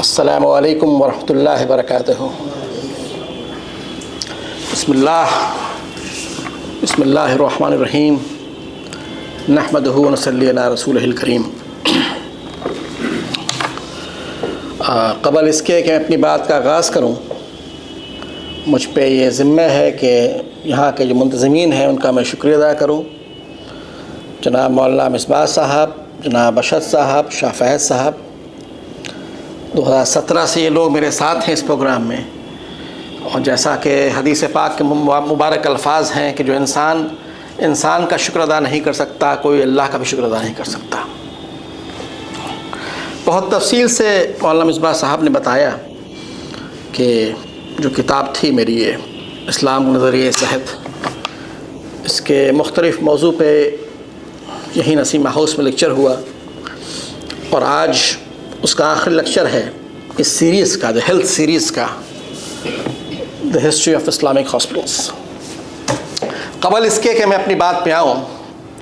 السلام علیکم ورحمۃ اللہ وبرکاتہ۔ بسم اللہ الرحمن الرحیم، نحمدہ ونصلی علی رسولہ الکریم۔ قبل اس کے کہ میں اپنی بات کا آغاز کروں، مجھ پہ یہ ذمہ ہے کہ یہاں کے جو منتظمین ہیں ان کا میں شکریہ ادا کروں۔ جناب مولانا مصباح صاحب، جناب اشد صاحب، شاہ فہد صاحب، 2017 سے یہ لوگ میرے ساتھ ہیں اس پروگرام میں، اور جیسا کہ حدیث پاک کے مبارک الفاظ ہیں کہ جو انسان کا شکر ادا نہیں کر سکتا، کوئی اللہ کا بھی شکر ادا نہیں کر سکتا۔ بہت تفصیل سے مولانا مصباح صاحب نے بتایا کہ جو کتاب تھی میری یہ اسلام نظریہ صحت، اس کے مختلف موضوع پہ یہی نسیمہ ہاؤس میں لیکچر ہوا، اور آج اس کا آخری لیکچر ہے اس سیریز کا، دا ہیلتھ سیریز کا، the history of Islamic hospitals. قبل اس کے کہ میں اپنی بات پہ آؤں،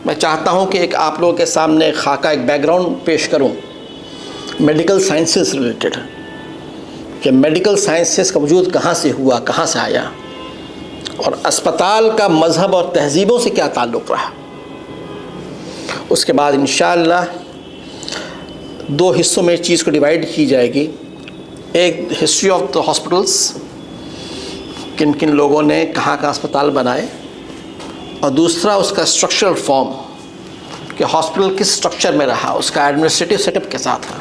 میں چاہتا ہوں کہ ایک آپ لوگوں کے سامنے ایک خاکہ، ایک بیک گراؤنڈ پیش کروں میڈیکل سائنسز ریلیٹڈ، کہ میڈیکل سائنسز کا وجود کہاں سے ہوا، کہاں سے آیا، اور اسپتال کا مذہب اور تہذیبوں سے کیا تعلق رہا۔ اس کے بعد انشاءاللہ دو حصوں میں اس چیز کو ڈیوائیڈ کی جائے گی، ایک ہسٹری آف دا ہاسپٹلس، کن کن لوگوں نے کہاں کہاں اسپتال بنائے، اور دوسرا اس کا اسٹرکچرل فارم، کہ ہاسپٹل کس اسٹرکچر میں رہا، اس کا ایڈمنسٹریٹو سیٹ اپ کے ساتھ تھا۔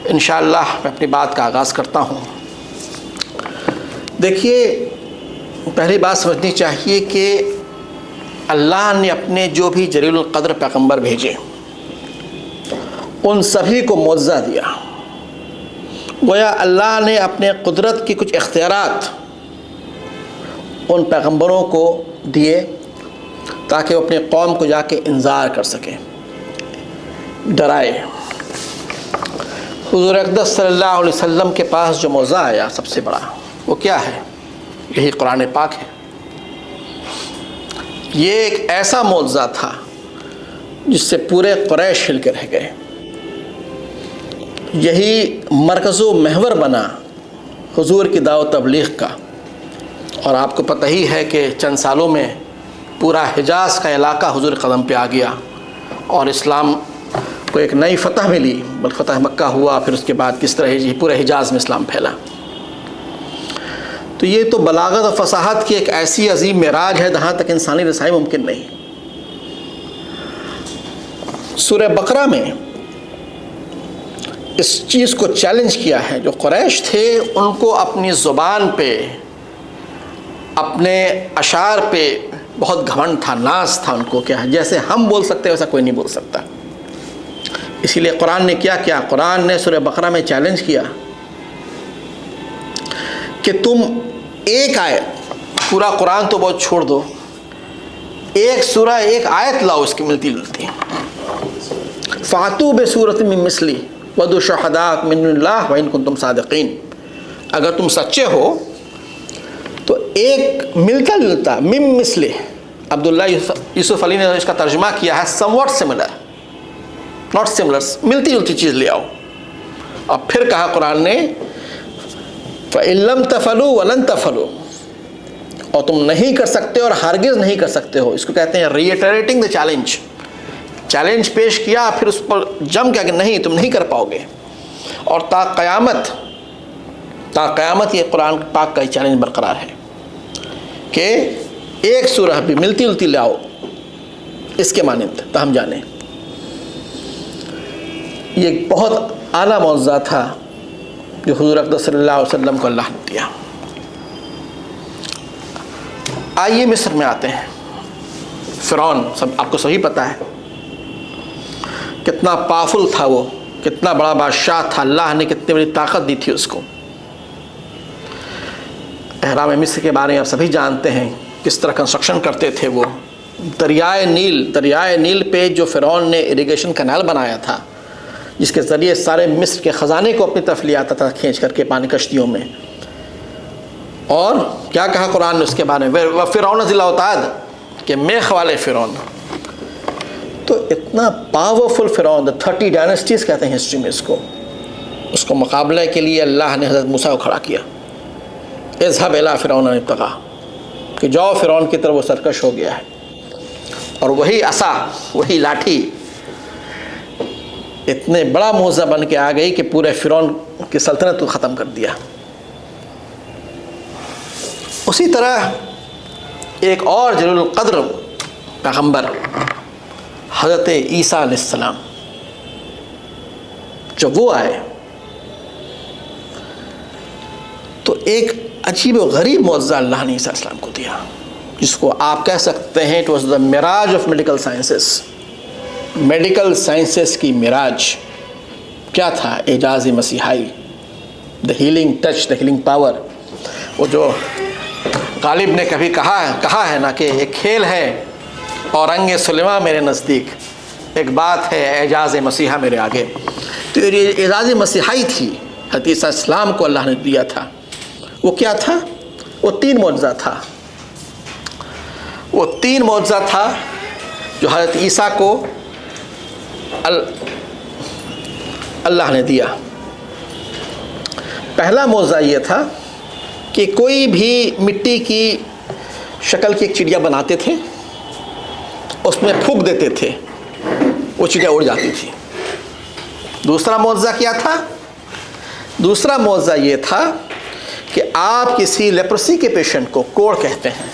انشاءاللہ میں اپنی بات کا آغاز کرتا ہوں۔ دیکھیے، پہلی بات سمجھنی چاہیے کہ اللہ نے اپنے جو بھی جلیل القدر پیغمبر بھیجے ان سبھی کو معجزہ دیا۔ گویا اللہ نے اپنے قدرت کی کچھ اختیارات ان پیغمبروں کو دیے تاکہ وہ اپنے قوم کو جا کے انذار کر سکیں، ڈرائے۔ حضور اقدس صلی اللہ علیہ وسلم کے پاس جو معجزہ آیا سب سے بڑا، وہ کیا ہے؟ یہی قرآن پاک ہے۔ یہ ایک ایسا معجزہ تھا جس سے پورے قریش ہل کے رہ گئے۔ یہی مرکز و محور بنا حضور کی دعوت تبلیغ کا، اور آپ کو پتہ ہی ہے کہ چند سالوں میں پورا حجاز کا علاقہ حضور قدم پہ آ گیا، اور اسلام کو ایک نئی فتح ملی، بل فتح مکہ ہوا، پھر اس کے بعد کس طرح پورے حجاز میں اسلام پھیلا۔ تو یہ تو بلاغت و فصاحت کی ایک ایسی عظیم معراج ہے جہاں تک انسانی رسائی ممکن نہیں۔ سورہ بقرہ میں اس چیز کو چیلنج کیا ہے، جو قریش تھے ان کو اپنی زبان پہ، اپنے اشعار پہ بہت گھمنڈ تھا، ناز تھا ان کو، کیا جیسے ہم بول سکتے ویسا کوئی نہیں بول سکتا۔ اسی لیے قرآن نے کیا کیا؟ قرآن نے سورہ بقرہ میں چیلنج کیا کہ تم ایک آیت، پورا قرآن تو بہت چھوڑ دو، ایک سورہ، ایک آیت لاؤ اس کی ملتی جلتی۔ فَأْتُوا بِسُورَةٍ مِّن مِّثْلِهِ وَادْعُوا شُهَدَاءَكُم مِّن دُونِ اللَّهِ وَإِن كُنتُمْ صَادِقِينَ۔ اگر تم سچے ہو تو ایک ملتا جلتا، مِن مِّثْلِهِ، عبداللہ یوسف علی نے اس کا ترجمہ کیا ہے somewhat similar، not similar، ملتی جلتی چیز لے آؤ۔ اور پھر کہا قرآن نے فَإِن لَّمْ تَفْعَلُوا وَلَن تَفْعَلُوا، اور تم نہیں کر سکتے اور ہرگز نہیں کر سکتے ہو۔ اس کو کہتے ہیں ریٹریٹنگ دا چیلنج۔ چیلنج پیش کیا، پھر اس پر جم کیا کہ نہیں، تم نہیں کر پاؤ گے۔ اور تا قیامت یہ قرآن پاک کا یہ چیلنج برقرار ہے کہ ایک سورہ بھی ملتی جلتی لاؤ اس کے مانند، تاہم جانیں۔ یہ ایک بہت اعلیٰ معجزہ تھا جو حضور اقدس صلی اللہ علیہ وسلم کو اللہ نے دیا۔ آئیے مصر میں آتے ہیں۔ فرعون، سب آپ کو صحیح پتہ ہے کتنا پاورفل تھا، وہ کتنا بڑا بادشاہ تھا، اللہ نے کتنی بڑی طاقت دی تھی اس کو۔ احرام مصر کے بارے میں آپ سبھی جانتے ہیں، کس طرح کنسٹرکشن کرتے تھے وہ۔ دریائے نیل پہ جو فرعون نے اریگیشن کینال بنایا تھا، جس کے ذریعے سارے مصر کے خزانے کو اپنی طرف لے آتا تھا کھینچ کر کے پانی کشتیوں میں۔ اور کیا کہا قرآن نے اس کے بارے میں؟ وَفِرْعَوْنَ ذِي الْأَوْتَادِ، کہ میخ والے فرعون۔ تو اتنا پاورفل فرعون، 30 ڈائنسٹیز کہتے ہیں ہسٹری میں اس کو، اس کو مقابلے کے لیے اللہ نے حضرت موسیٰ کو کھڑا کیا، اذهب الی فرعون ابتغا، کہ جاؤ فرعون کی طرف، وہ سرکش ہو گیا ہے۔ اور وہی عصا، وہی لاٹھی اتنے بڑا معجزہ بن کے آ گئی کہ پورے فرعون کی سلطنت کو ختم کر دیا۔ اسی طرح ایک اور جلیل القدر پیغمبر حضرت عیسیٰ علیہ السلام، جب وہ آئے تو ایک عجیب و غریب معجزہ اللہ نے عیسیٰ علیہ السلام کو دیا، جس کو آپ کہہ سکتے ہیں اٹ واز دا معراج of medical sciences, medical sciences کی معراج۔ کیا تھا؟ اعجاز مسیحائی، the healing touch, the healing power. وہ جو غالب نے کبھی کہا ہے نا کہ ایک کھیل ہے اورنگ سلیماں میرے نزدیک، ایک بات ہے اعجاز مسیحا میرے آگے۔ تو یہ اعجاز مسیحائی تھی، حضرت عیسیٰ علیہ السلام کو اللہ نے دیا تھا۔ وہ کیا تھا؟ وہ 3 معجزہ تھا۔ وہ 3 معجزہ تھا جو حضرت عیسیٰ کو اللہ نے دیا۔ پہلا معجزہ یہ تھا کہ کوئی بھی مٹی کی شکل کی ایک چڑیا بناتے تھے، اس میں پھونک دیتے تھے، وہ چڑیا اڑ جاتی تھی۔ دوسرا معجزہ کیا تھا؟ دوسرا معجزہ یہ تھا کہ آپ کسی لیپرسی کے پیشنٹ کو، کوڑ کہتے ہیں،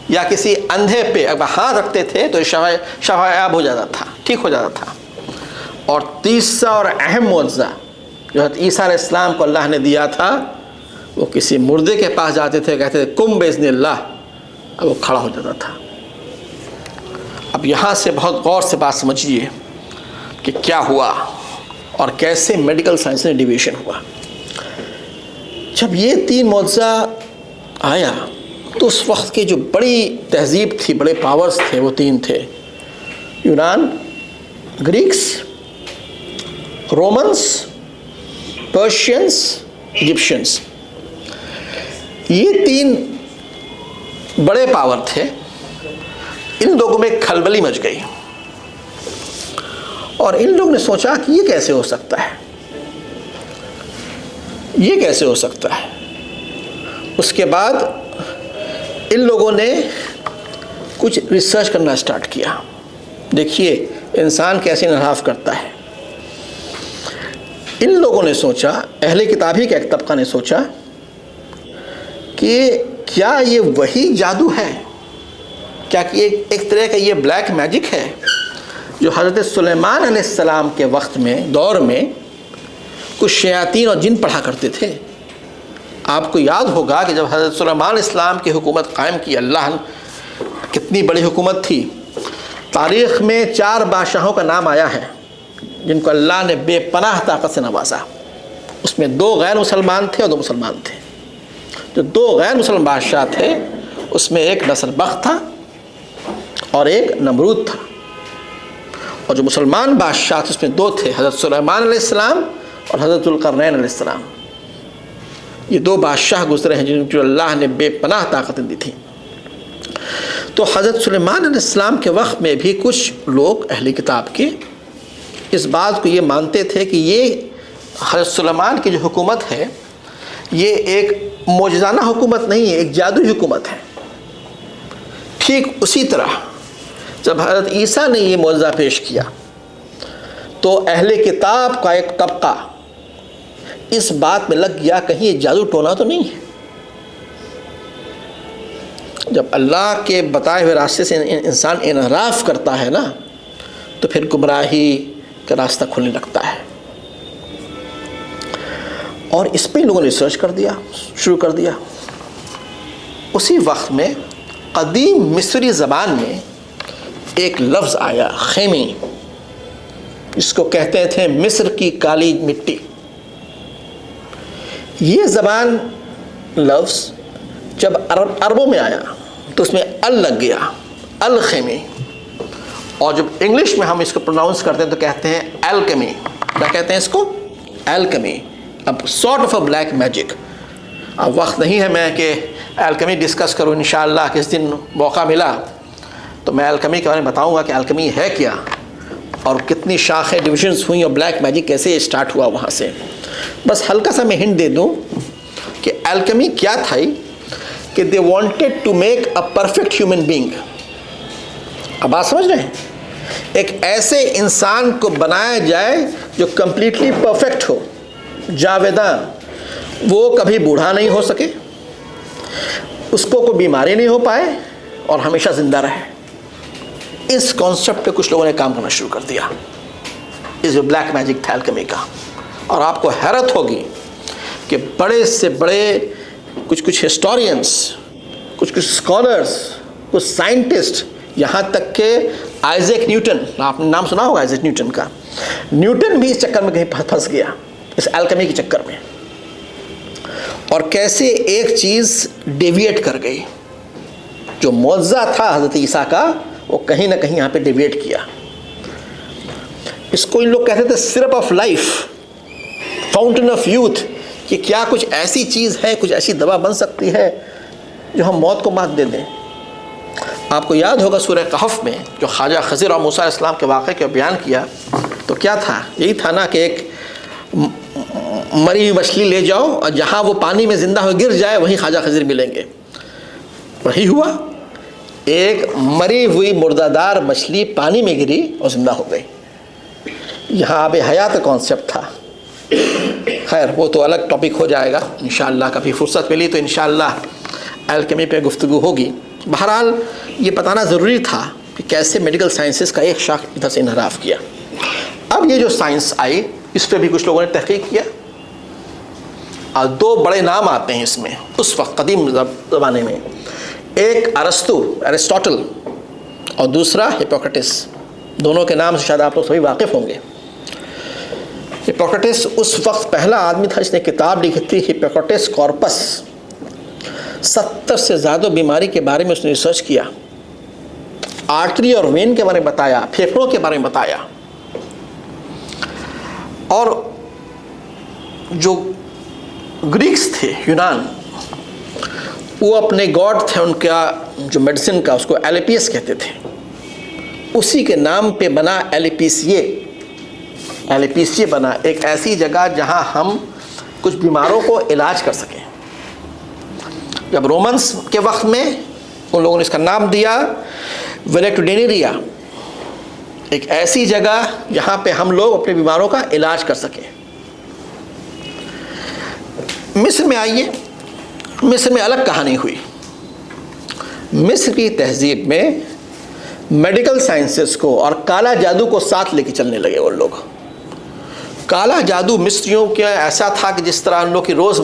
یا کسی اندھے پہ اگر ہاتھ رکھتے تھے تو شفایاب ہو جاتا تھا، ٹھیک ہو جاتا تھا۔ اور تیسرا اور اہم معجزہ جو حضرت عیسیٰ علیہ السلام کو اللہ نے دیا تھا، وہ کسی مردے کے پاس جاتے تھے، کہتے تھے قم باذن اللہ، اب وہ کھڑا ہو جاتا تھا۔ اب یہاں سے بہت غور سے بات سمجھیے کہ کیا ہوا اور کیسے میڈیکل سائنس میں ڈیویشن ہوا۔ جب یہ 3 معجزہ آیا تو اس وقت کی جو بڑی تہذیب تھی، بڑے پاورز تھے، وہ 3 تھے: یونان، گریکس، رومنس، پرشینس، ایجپشنس۔ یہ 3 بڑے پاور تھے، ان لوگوں میں کھلبلی مچ گئی، اور ان لوگوں نے سوچا کہ یہ کیسے ہو سکتا ہے، یہ کیسے ہو سکتا ہے۔ اس کے بعد ان لوگوں نے کچھ ریسرچ کرنا اسٹارٹ کیا۔ دیکھیے انسان کیسے انحراف کرتا ہے۔ ان لوگوں نے سوچا، اہل کتاب ہی کا ایک طبقہ نے سوچا کہ کیا یہ وہی جادو ہے، کیا کہ ایک طرح کا یہ بلیک میجک ہے جو حضرت سلیمان علیہ السلام کے وقت میں، دور میں کچھ شیاطین اور جن پڑھا کرتے تھے۔ آپ کو یاد ہوگا کہ جب حضرت سلیمان علیہ السلام کی حکومت قائم کی، اللہ کتنی بڑی حکومت تھی۔ تاریخ میں 4 بادشاہوں کا نام آیا ہے جن کو اللہ نے بے پناہ طاقت سے نوازا۔ اس میں 2 غیر مسلمان تھے اور 2 مسلمان تھے۔ جو 2 غیر مسلم بادشاہ تھے اس میں ایک نصر بخت تھا اور ایک نمرود تھا، اور جو مسلمان بادشاہ تھے اس میں 2 تھے، حضرت سلیمان علیہ السلام اور حضرت ذوالقرنین علیہ السلام۔ یہ 2 بادشاہ گزرے ہیں جن کو اللہ نے بے پناہ طاقتیں دی تھیں۔ تو حضرت سلیمان علیہ السلام کے وقت میں بھی کچھ لوگ اہل کتاب کے اس بات کو یہ مانتے تھے کہ یہ حضرت سلیمان کی جو حکومت ہے یہ ایک معجزانہ حکومت نہیں ہے، ایک جادوئی حکومت ہے۔ ٹھیک اسی طرح جب حضرت عیسیٰ نے یہ معجزہ پیش کیا تو اہل کتاب کا ایک طبقہ اس بات میں لگ گیا کہیں یہ جادو ٹونا تو نہیں ہے۔ جب اللہ کے بتائے ہوئے راستے سے انسان انحراف کرتا ہے نا تو پھر گمراہی کا راستہ کھلنے لگتا ہے، اور اس پہ لوگوں نے ریسرچ کر دیا، شروع کر دیا۔ اسی وقت میں قدیم مصری زبان میں ایک لفظ آیا، خیمے، جس کو کہتے تھے مصر کی کالی مٹی۔ یہ زبان لفظ جب عربوں میں آیا تو اس میں ال لگ گیا، الخیمے، اور جب انگلش میں ہم اس کو پروناؤنس کرتے ہیں تو کہتے ہیں الکمی۔ کیا کہتے ہیں اس کو؟ الکمی۔ اب sort of a black magic. اب وقت نہیں ہے میں کہ الکمی ڈسکس کروں، انشاءاللہ کس دن موقع ملا تو میں الکمی کے بارے میں بتاؤں گا کہ الکمی ہے کیا اور کتنی شاخیں ڈویژنس ہوئیں اور بلیک میجک کیسے اسٹارٹ ہوا وہاں سے. بس ہلکا سا میں ہنٹ دے دوں کہ الکیمی کیا تھا کہ they wanted to make a perfect human being. اب بات سمجھ رہے ہیں؟ ایک ایسے انسان کو بنایا جائے جو کمپلیٹلی پرفیکٹ ہو، جاویدان، وہ کبھی بوڑھا نہیں ہو سکے، اس کو کوئی بیماری نہیں ہو پائے اور ہمیشہ زندہ رہے. اس کانسیپٹ پہ کچھ لوگوں نے کام کرنا شروع کر دیا. اس جو بلیک میجک تھا الکیمی کا. اور آپ کو حیرت ہوگی کہ بڑے سے بڑے کچھ ہسٹورینس، کچھ اسکالرس، کچھ سائنٹسٹ، یہاں تک کہ آئزیک نیوٹن، آپ نے نام سنا ہوگا آئزیک نیوٹن کا، نیوٹن بھی اس چکر میں کہیں پھنس گیا، اس الکیمی کے چکر میں. اور کیسے ایک چیز ڈیویٹ کر گئی. جو معجزہ تھا حضرت عیسیٰ کا، وہ کہیں نہ کہیں یہاں پہ ڈیویٹ کیا. اس کو ان لوگ کہتے تھے syrup of life, fountain of youth, کہ کیا کچھ ایسی چیز ہے، کچھ ایسی دوا بن سکتی ہے جو ہم موت کو مات دے دیں. آپ کو یاد ہوگا سورہ کہف میں جو خواجہ خضر اور موسیٰ علیہ السلام کے واقعے کو بیان کیا تو کیا تھا؟ یہی تھا نا کہ ایک مری ہوئی مچھلی لے جاؤ اور جہاں وہ پانی میں زندہ ہو گر جائے وہیں خواجہ خضر ملیں گے. وہی ہوا، ایک مری ہوئی مردہ دار مچھلی پانی میں گری اور زندہ ہو گئی. یہاں آب حیات کانسیپٹ تھا. خیر وہ تو الگ ٹاپک ہو جائے گا، انشاءاللہ کبھی فرصت ملی تو انشاءاللہ الکیمی پہ گفتگو ہوگی. بہرحال یہ بتانا ضروری تھا کہ کیسے میڈیکل سائنسز کا ایک شاخ ادھر سے انحراف کیا. اب یہ جو سائنس آئی اس پہ بھی کچھ لوگوں نے تحقیق کیا، اور دو بڑے نام آتے ہیں اس میں اس وقت قدیم زمانے میں. ایک ارسطوٹل اور دوسرا ہپوکریٹس. دونوں کے نام سے شاید آپ لوگ سبھی واقف ہوں گے. ہپوکریٹس اس وقت پہلا آدمی تھا جس نے کتاب لکھی تھی ہپوکریٹس کارپس. 70 سے زیادہ بیماری کے بارے میں اس نے ریسرچ کیا، آرٹری اور وین کے بارے میں بتایا، پھیپھڑوں کے بارے میں بتایا. اور جو گریکس تھے، یونان، وہ اپنے گاڈ تھے ان کا جو میڈیسن کا، اس کو ایلیپیس کہتے تھے. اسی کے نام پہ بنا ایلیپیسیے. ایلیپیسیے بنا ایک ایسی جگہ جہاں ہم کچھ بیماروں کو علاج کر سکیں. جب رومنس کے وقت میں ان لوگوں نے اس کا نام دیا ویلیٹوڈینیریا، ایک ایسی جگہ جہاں پہ ہم لوگ اپنے بیماروں کا علاج کر سکیں. مصر میں آئیے، مصر میں الگ کہانی ہوئی. مصر کی تہذیب میں میڈیکل سائنسز کو اور کالا جادو کو ساتھ لے کے چلنے لگے وہ لوگ. کالا جادو مصریوں کا ایسا تھا کہ جس طرح ان لوگ کی روز